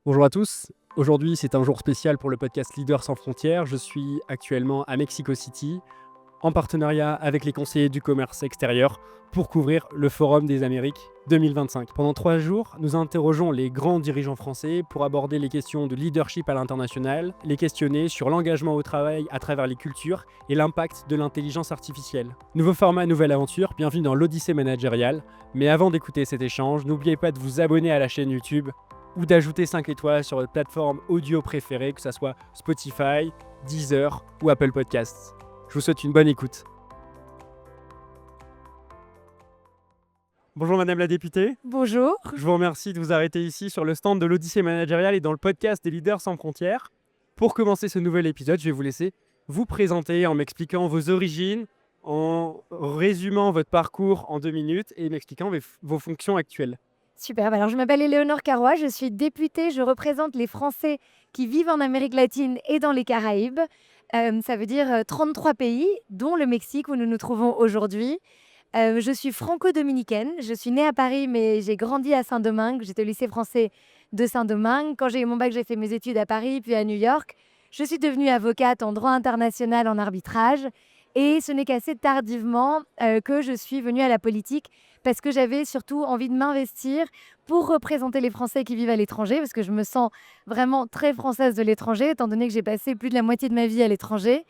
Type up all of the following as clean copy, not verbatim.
Bonjour à tous, aujourd'hui c'est un jour spécial pour le podcast Leaders sans frontières. Je suis actuellement à Mexico City en partenariat avec les conseillers du commerce extérieur pour couvrir le Forum des Amériques 2025. Pendant 3 jours, nous interrogeons les grands dirigeants français pour aborder les questions de leadership à l'international, les questionner sur l'engagement au travail à travers les cultures et l'impact de l'intelligence artificielle. Nouveau format, nouvelle aventure, bienvenue dans l'Odyssée managériale. Mais avant d'écouter cet échange, n'oubliez pas de vous abonner à la chaîne YouTube ou d'ajouter 5 étoiles sur votre plateforme audio préférée, que ce soit Spotify, Deezer ou Apple Podcasts. Je vous souhaite une bonne écoute. Bonjour Madame la députée. Bonjour. Je vous remercie de vous arrêter ici sur le stand de l'Odyssée managériale et dans le podcast des Leaders sans frontières. Pour commencer ce nouvel épisode, je vais vous laisser vous présenter en m'expliquant vos origines, en résumant votre parcours en 2 minutes et m'expliquant vos fonctions actuelles. Super. Alors, je m'appelle Éléonore Carrois, je suis députée, je représente les Français qui vivent en Amérique latine et dans les Caraïbes. Ça veut dire 33 pays, dont le Mexique où nous nous trouvons aujourd'hui. Je suis franco-dominicaine, je suis née à Paris mais j'ai grandi à Saint-Domingue, j'étais au lycée français de Saint-Domingue. Quand j'ai eu mon bac, j'ai fait mes études à Paris puis à New York. Je suis devenue avocate en droit international en arbitrage et ce n'est qu'assez tardivement que je suis venue à la politique parce que j'avais surtout envie de m'investir pour représenter les Français qui vivent à l'étranger, parce que je me sens vraiment très française de l'étranger, étant donné que j'ai passé plus de la moitié de ma vie à l'étranger,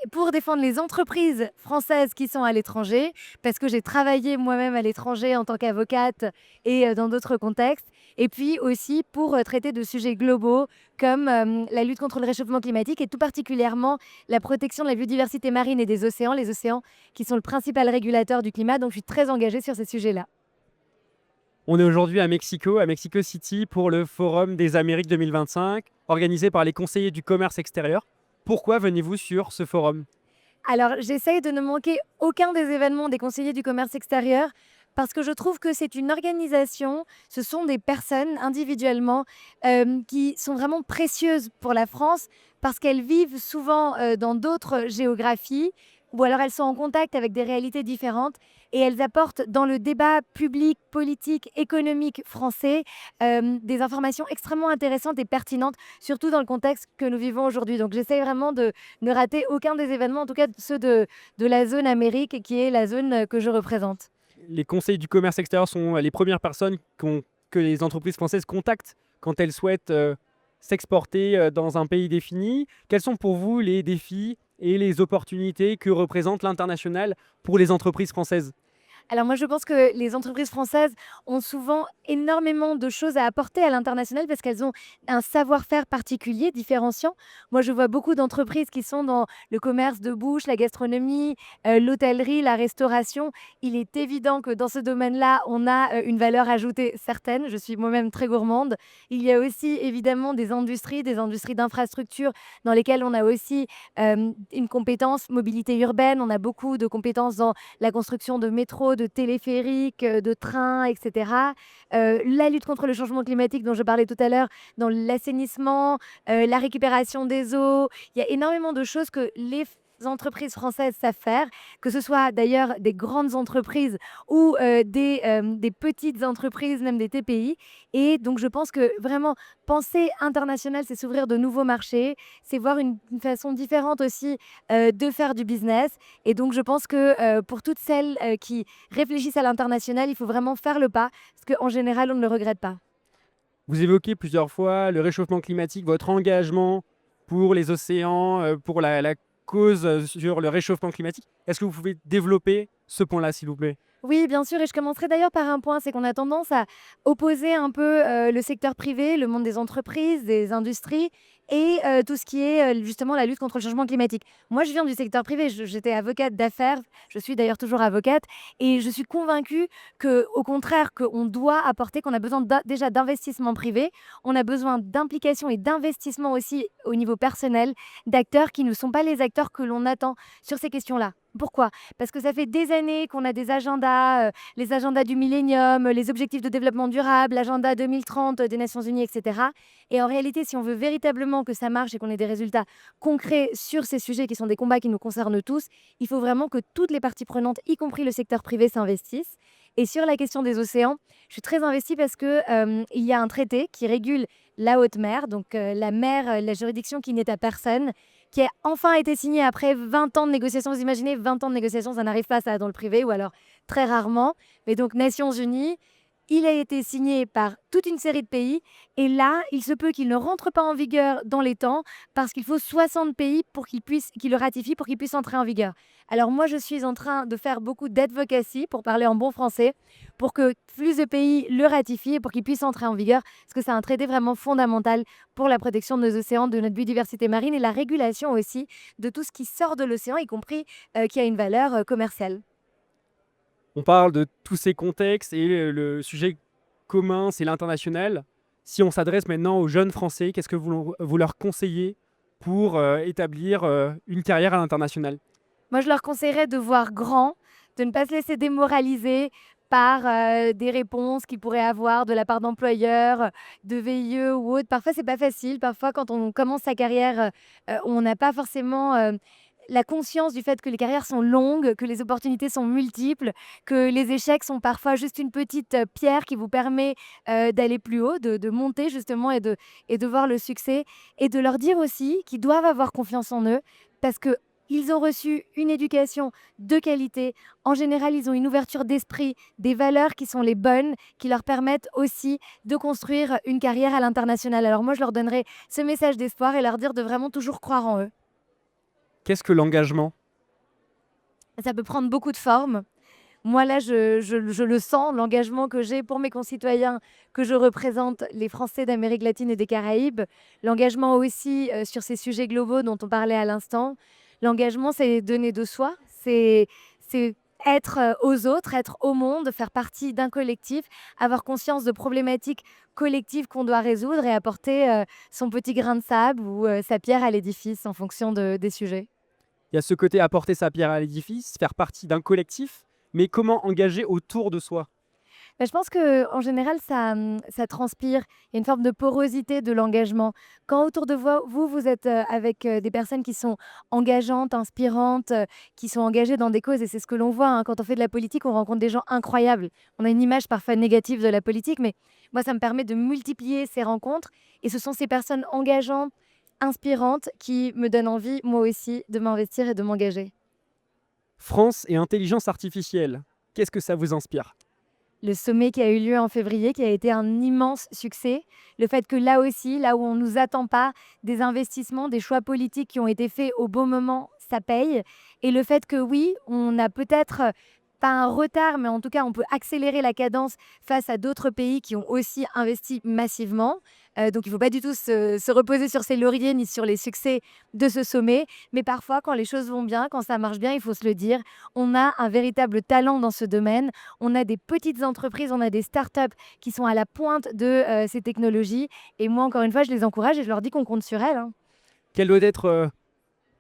et pour défendre les entreprises françaises qui sont à l'étranger, parce que j'ai travaillé moi-même à l'étranger en tant qu'avocate et dans d'autres contextes, et puis aussi pour traiter de sujets globaux comme la lutte contre le réchauffement climatique et tout particulièrement la protection de la biodiversité marine et des océans, les océans qui sont le principal régulateur du climat, donc je suis très engagée sur ces sujets-là. On est aujourd'hui à Mexico City, pour le Forum des Amériques 2025, organisé par les conseillers du commerce extérieur. Pourquoi venez-vous sur ce forum ? Alors, j'essaye de ne manquer aucun des événements des conseillers du commerce extérieur parce que je trouve que c'est une organisation, ce sont des personnes individuellement qui sont vraiment précieuses pour la France parce qu'elles vivent souvent dans d'autres géographies ou alors elles sont en contact avec des réalités différentes et elles apportent dans le débat public, politique, économique français des informations extrêmement intéressantes et pertinentes, surtout dans le contexte que nous vivons aujourd'hui. Donc j'essaye vraiment de ne rater aucun des événements, en tout cas ceux de la zone Amérique, qui est la zone que je représente. Les conseillers du commerce extérieur sont les premières personnes que les entreprises françaises contactent quand elles souhaitent s'exporter dans un pays défini. Quels sont pour vous les défis et les opportunités que représente l'international pour les entreprises françaises ? Alors moi, je pense que les entreprises françaises ont souvent énormément de choses à apporter à l'international parce qu'elles ont un savoir-faire particulier, différenciant. Moi, je vois beaucoup d'entreprises qui sont dans le commerce de bouche, la gastronomie, l'hôtellerie, la restauration. Il est évident que dans ce domaine-là, on a une valeur ajoutée certaine. Je suis moi-même très gourmande. Il y a aussi évidemment des industries d'infrastructures dans lesquelles on a aussi une compétence mobilité urbaine. On a beaucoup de compétences dans la construction de métro, de téléphériques, de trains, etc. La lutte contre le changement climatique dont je parlais tout à l'heure, dans l'assainissement, la récupération des eaux. Il y a énormément de choses que les entreprises françaises savent faire, que ce soit d'ailleurs des grandes entreprises ou des petites entreprises, même des TPI. Et donc je pense que vraiment penser international, c'est s'ouvrir de nouveaux marchés, c'est voir une façon différente aussi de faire du business. Et donc je pense que pour toutes celles qui réfléchissent à l'international, il faut vraiment faire le pas, parce qu'en général, on ne le regrette pas. Vous évoquez plusieurs fois le réchauffement climatique, votre engagement pour les océans, pour la cause sur le réchauffement climatique. Est-ce que vous pouvez développer ce point-là, s'il vous plaît ? Oui, bien sûr, et je commencerai d'ailleurs par un point, c'est qu'on a tendance à opposer un peu le secteur privé, le monde des entreprises, des industries, et tout ce qui est justement la lutte contre le changement climatique. Moi, je viens du secteur privé, j'étais avocate d'affaires, je suis d'ailleurs toujours avocate, et je suis convaincue que, au contraire, qu'on doit apporter, qu'on a besoin déjà d'investissement privé, on a besoin d'implication et d'investissement aussi au niveau personnel, d'acteurs qui ne sont pas les acteurs que l'on attend sur ces questions-là. Pourquoi ? Parce que ça fait des années qu'on a des agendas, les agendas du millénium, les objectifs de développement durable, l'agenda 2030 des Nations Unies, etc. Et en réalité, si on veut véritablement que ça marche et qu'on ait des résultats concrets sur ces sujets qui sont des combats qui nous concernent tous, il faut vraiment que toutes les parties prenantes, y compris le secteur privé, s'investissent. Et sur la question des océans, je suis très investie parce qu'il y a un traité qui régule la haute mer, donc la mer, la juridiction qui n'est à personne, qui a enfin été signée après 20 ans de négociations. Vous imaginez 20 ans de négociations, ça n'arrive pas ça dans le privé ou alors très rarement. Mais donc Nations Unies, il a été signé par toute une série de pays et là, il se peut qu'il ne rentre pas en vigueur dans les temps parce qu'il faut 60 pays pour qu'il le ratifient pour qu'il puisse entrer en vigueur. Alors moi, je suis en train de faire beaucoup d'advocacy, pour parler en bon français, pour que plus de pays le ratifient et pour qu'il puisse entrer en vigueur, parce que c'est un traité vraiment fondamental pour la protection de nos océans, de notre biodiversité marine et la régulation aussi de tout ce qui sort de l'océan, y compris qui a une valeur commerciale. On parle de tous ces contextes et le sujet commun, c'est l'international. Si on s'adresse maintenant aux jeunes Français, qu'est-ce que vous leur conseillez pour établir une carrière à l'international? Moi, je leur conseillerais de voir grand, de ne pas se laisser démoraliser par des réponses qu'ils pourraient avoir de la part d'employeurs, de VIE ou autres. Parfois, c'est pas facile. Parfois, quand on commence sa carrière, on n'a pas forcément la conscience du fait que les carrières sont longues, que les opportunités sont multiples, que les échecs sont parfois juste une petite pierre qui vous permet d'aller plus haut, de monter justement et de voir le succès. Et de leur dire aussi qu'ils doivent avoir confiance en eux parce que ils ont reçu une éducation de qualité. En général, ils ont une ouverture d'esprit, des valeurs qui sont les bonnes, qui leur permettent aussi de construire une carrière à l'international. Alors moi, je leur donnerai ce message d'espoir et leur dire de vraiment toujours croire en eux. Qu'est-ce que l'engagement? Ça peut prendre beaucoup de formes. Moi, là, je le sens, l'engagement que j'ai pour mes concitoyens, que je représente, les Français d'Amérique latine et des Caraïbes. L'engagement aussi sur ces sujets globaux dont on parlait à l'instant. L'engagement, c'est donner de soi, c'est être aux autres, être au monde, faire partie d'un collectif, avoir conscience de problématiques collectives qu'on doit résoudre et apporter son petit grain de sable ou sa pierre à l'édifice en fonction des sujets. Il y a ce côté apporter sa pierre à l'édifice, faire partie d'un collectif, mais comment engager autour de soi? Bah, je pense qu'en général, ça transpire. Il y a une forme de porosité de l'engagement. Quand autour de vous êtes avec des personnes qui sont engageantes, inspirantes, qui sont engagées dans des causes, et c'est ce que l'on voit hein, quand on fait de la politique, on rencontre des gens incroyables. On a une image parfois négative de la politique, mais moi, ça me permet de multiplier ces rencontres. Et ce sont ces personnes engageantes, inspirantes, qui me donnent envie, moi aussi, de m'investir et de m'engager. France et intelligence artificielle, qu'est-ce que ça vous inspire? Le sommet qui a eu lieu en février, qui a été un immense succès. Le fait que là aussi, là où on ne nous attend pas, des investissements, des choix politiques qui ont été faits au bon moment, ça paye. Et le fait que oui, on a peut-être pas un retard, mais en tout cas, on peut accélérer la cadence face à d'autres pays qui ont aussi investi massivement. Donc, il ne faut pas du tout se reposer sur ses lauriers ni sur les succès de ce sommet. Mais parfois, quand les choses vont bien, quand ça marche bien, il faut se le dire, on a un véritable talent dans ce domaine. On a des petites entreprises, on a des startups qui sont à la pointe de ces technologies. Et moi, encore une fois, je les encourage et je leur dis qu'on compte sur elles, hein. Quelle doit être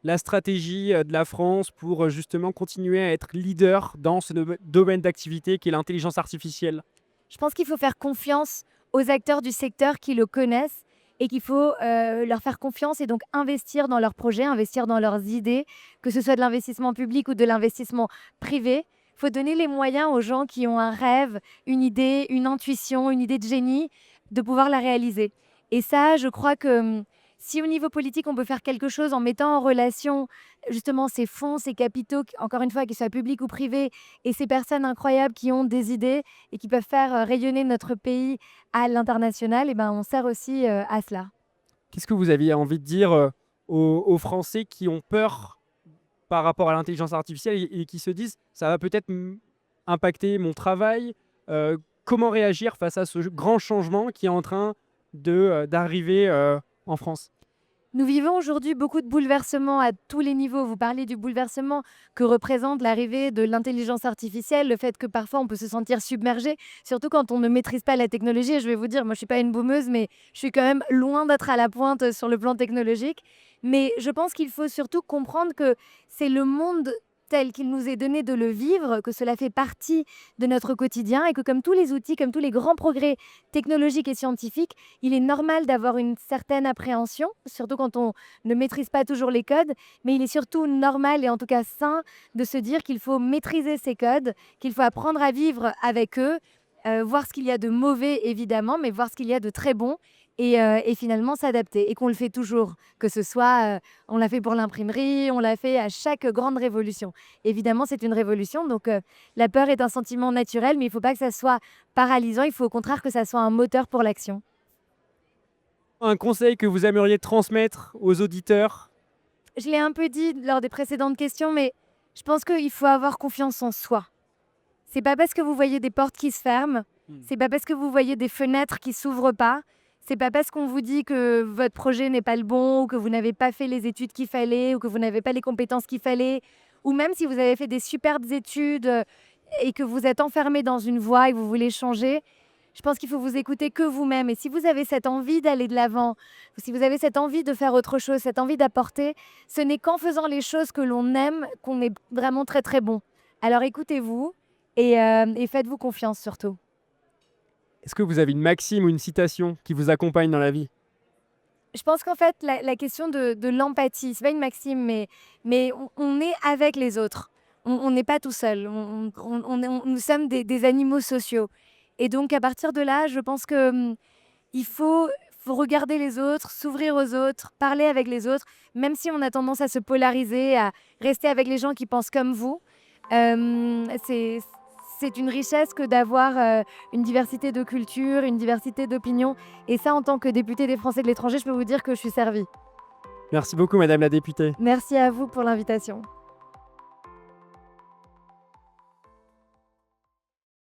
la stratégie de la France pour justement continuer à être leader dans ce domaine d'activité qui est l'intelligence artificielle? Je pense qu'il faut faire confiance aux acteurs du secteur qui le connaissent et qu'il faut leur faire confiance et donc investir dans leurs projets, investir dans leurs idées, que ce soit de l'investissement public ou de l'investissement privé. Il faut donner les moyens aux gens qui ont un rêve, une idée, une intuition, une idée de génie, de pouvoir la réaliser. Et ça, je crois que si au niveau politique, on peut faire quelque chose en mettant en relation justement ces fonds, ces capitaux, encore une fois, qu'ils soient publics ou privés, et ces personnes incroyables qui ont des idées et qui peuvent faire rayonner notre pays à l'international, et ben, on sert aussi à cela. Qu'est-ce que vous aviez envie de dire aux Français qui ont peur par rapport à l'intelligence artificielle et qui se disent ça va peut-être impacter mon travail? Comment réagir face à ce grand changement qui est en train d'arriver en France? Nous vivons aujourd'hui beaucoup de bouleversements à tous les niveaux. Vous parlez du bouleversement que représente l'arrivée de l'intelligence artificielle, le fait que parfois on peut se sentir submergé, surtout quand on ne maîtrise pas la technologie. Et je vais vous dire, moi je suis pas une boomeuse, mais je suis quand même loin d'être à la pointe sur le plan technologique. Mais je pense qu'il faut surtout comprendre que c'est le monde tel qu'il nous est donné de le vivre, que cela fait partie de notre quotidien et que comme tous les outils, comme tous les grands progrès technologiques et scientifiques, il est normal d'avoir une certaine appréhension, surtout quand on ne maîtrise pas toujours les codes, mais il est surtout normal et en tout cas sain de se dire qu'il faut maîtriser ces codes, qu'il faut apprendre à vivre avec eux, voir ce qu'il y a de mauvais évidemment, mais voir ce qu'il y a de très bon et finalement s'adapter et qu'on le fait toujours, que ce soit, on l'a fait pour l'imprimerie, on l'a fait à chaque grande révolution. Évidemment, c'est une révolution, donc la peur est un sentiment naturel, mais il ne faut pas que ça soit paralysant, il faut au contraire que ça soit un moteur pour l'action. Un conseil que vous aimeriez transmettre aux auditeurs? Je l'ai un peu dit lors des précédentes questions, mais je pense qu'il faut avoir confiance en soi. C'est pas parce que vous voyez des portes qui se ferment, c'est pas parce que vous voyez des fenêtres qui s'ouvrent pas, c'est pas parce qu'on vous dit que votre projet n'est pas le bon ou que vous n'avez pas fait les études qu'il fallait ou que vous n'avez pas les compétences qu'il fallait, ou même si vous avez fait des superbes études et que vous êtes enfermé dans une voie et que vous voulez changer. Je pense qu'il faut vous écouter que vous-même. Et si vous avez cette envie d'aller de l'avant, si vous avez cette envie de faire autre chose, cette envie d'apporter, ce n'est qu'en faisant les choses que l'on aime qu'on est vraiment très très bon. Alors écoutez-vous et faites-vous confiance surtout. Est-ce que vous avez une maxime ou une citation qui vous accompagne dans la vie? Je pense qu'en fait, la question de l'empathie, c'est pas une maxime, mais on est avec les autres. On n'est pas tout seul. Nous sommes des animaux sociaux. Et donc, à partir de là, je pense que il faut regarder les autres, s'ouvrir aux autres, parler avec les autres, même si on a tendance à se polariser, à rester avec les gens qui pensent comme vous. C'est une richesse que d'avoir une diversité de cultures, une diversité d'opinions. Et ça, en tant que députée des Français de l'étranger, je peux vous dire que je suis servie. Merci beaucoup, madame la députée. Merci à vous pour l'invitation.